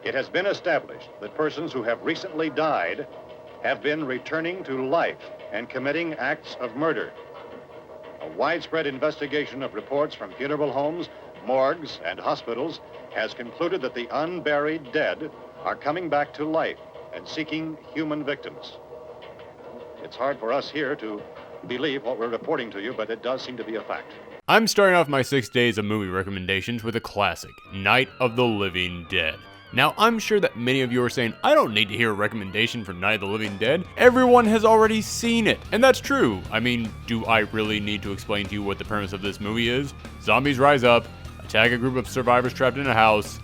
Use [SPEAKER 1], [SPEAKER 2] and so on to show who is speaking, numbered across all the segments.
[SPEAKER 1] It has been established that persons who have recently died have been returning to life and committing acts of murder. A widespread investigation of reports from funeral homes, morgues, and hospitals has concluded that the unburied dead are coming back to life and seeking human victims. It's hard for us here to believe what we're reporting to you, but it does seem to be a fact.
[SPEAKER 2] I'm starting off my 6 days of movie recommendations with a classic, Night of the Living Dead. Now, I'm sure that many of you are saying, I don't need to hear a recommendation for Night of the Living Dead. Everyone has already seen it. And that's true. I mean, do I really need to explain to you what the premise of this movie is? Zombies rise up, attack a group of survivors trapped in a house.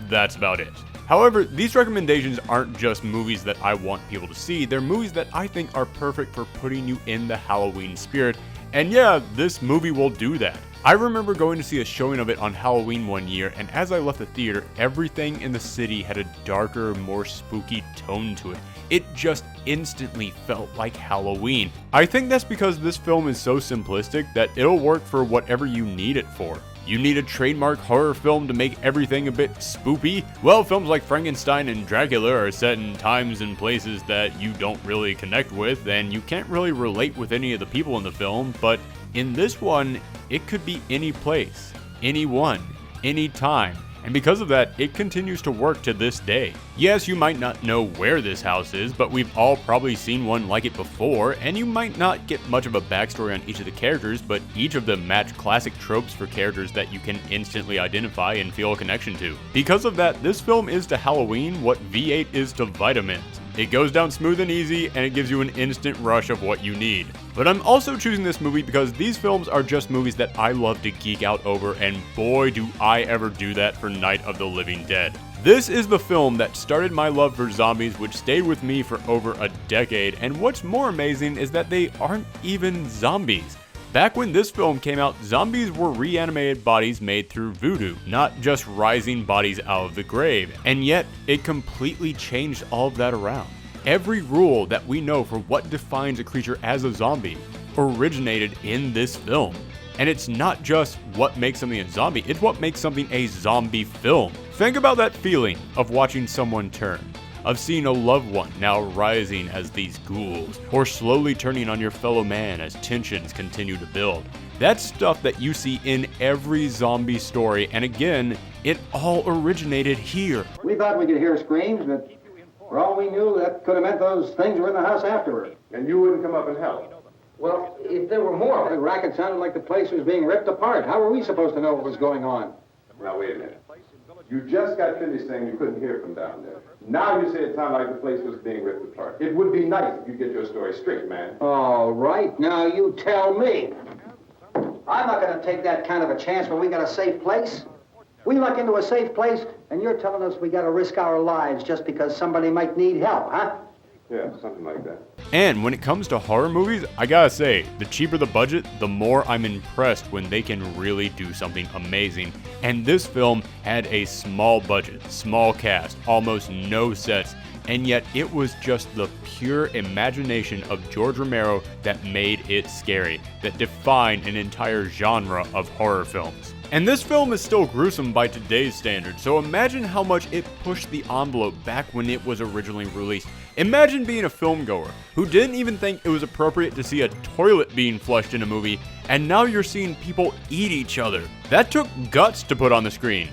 [SPEAKER 2] That's about it. However, these recommendations aren't just movies that I want people to see. They're movies that I think are perfect for putting you in the Halloween spirit. And yeah, this movie will do that. I remember going to see a showing of it on Halloween one year, and as I left the theater, everything in the city had a darker, more spooky tone to it. It just instantly felt like Halloween. I think that's because this film is so simplistic that it'll work for whatever you need it for. You need a trademark horror film to make everything a bit spoopy? Well, films like Frankenstein and Dracula are set in times and places that you don't really connect with, and you can't really relate with any of the people in the film, but in this one, it could be any place, anyone, anytime, and because of that, it continues to work to this day. Yes, you might not know where this house is, but we've all probably seen one like it before, and you might not get much of a backstory on each of the characters, but each of them match classic tropes for characters that you can instantly identify and feel a connection to. Because of that, this film is to Halloween what V8 is to vitamins. It goes down smooth and easy, and it gives you an instant rush of what you need. But I'm also choosing this movie because these films are just movies that I love to geek out over, and boy do I ever do that for Night of the Living Dead. This is the film that started my love for zombies, which stayed with me for over a decade, and what's more amazing is that they aren't even zombies. Back when this film came out, zombies were reanimated bodies made through voodoo, not just rising bodies out of the grave. And yet, it completely changed all of that around. Every rule that we know for what defines a creature as a zombie originated in this film. And it's not just what makes something a zombie, it's what makes something a zombie film. Think about that feeling of watching someone turn, of seeing a loved one now rising as these ghouls, or slowly turning on your fellow man as tensions continue to build. That's stuff that you see in every zombie story, and again, it all originated here.
[SPEAKER 3] We thought we could hear screams, but for all we knew, that could have meant those things were in the house afterward.
[SPEAKER 4] And you wouldn't come up and help?
[SPEAKER 3] Well, if there were more, the racket sounded like the place was being ripped apart. How were we supposed to know what was going on?
[SPEAKER 4] Now, wait a minute. You just got finished saying you couldn't hear from down there. Now you say it sounded like the place was being ripped apart. It would be nice if you get your story straight, man.
[SPEAKER 3] All right, now you tell me. I'm not going to take that kind of a chance when we got a safe place. We luck into a safe place, and you're telling us we got to risk our lives just because somebody might need help, huh?
[SPEAKER 4] Yeah, something like that.
[SPEAKER 2] And when it comes to horror movies, I gotta say, the cheaper the budget, the more I'm impressed when they can really do something amazing. And this film had a small budget, small cast, almost no sets, and yet it was just the pure imagination of George Romero that made it scary, that defined an entire genre of horror films. And this film is still gruesome by today's standards, so imagine how much it pushed the envelope back when it was originally released. Imagine being a filmgoer who didn't even think it was appropriate to see a toilet being flushed in a movie, and now you're seeing people eat each other. That took guts to put on the screen.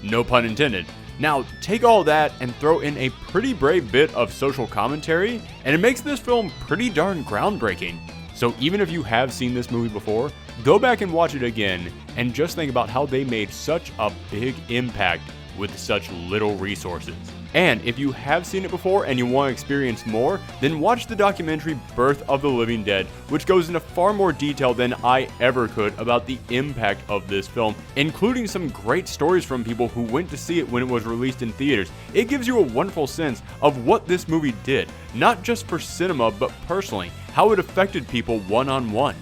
[SPEAKER 2] No pun intended. Now, take all that and throw in a pretty brave bit of social commentary, and it makes this film pretty darn groundbreaking. So even if you have seen this movie before, go back and watch it again, and just think about how they made such a big impact with such little resources. And if you have seen it before and you want to experience more, then watch the documentary Birth of the Living Dead, which goes into far more detail than I ever could about the impact of this film, including some great stories from people who went to see it when it was released in theaters. It gives you a wonderful sense of what this movie did, not just for cinema, but personally, how it affected people one-on-one.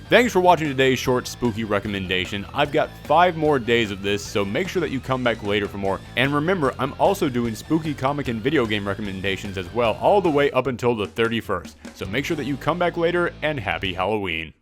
[SPEAKER 2] Thanks for watching today's short spooky recommendation. I've got 5 more days of this, so make sure that you come back later for more. And remember, I'm also doing spooky comic and video game recommendations as well, all the way up until the 31st. So make sure that you come back later, and happy Halloween.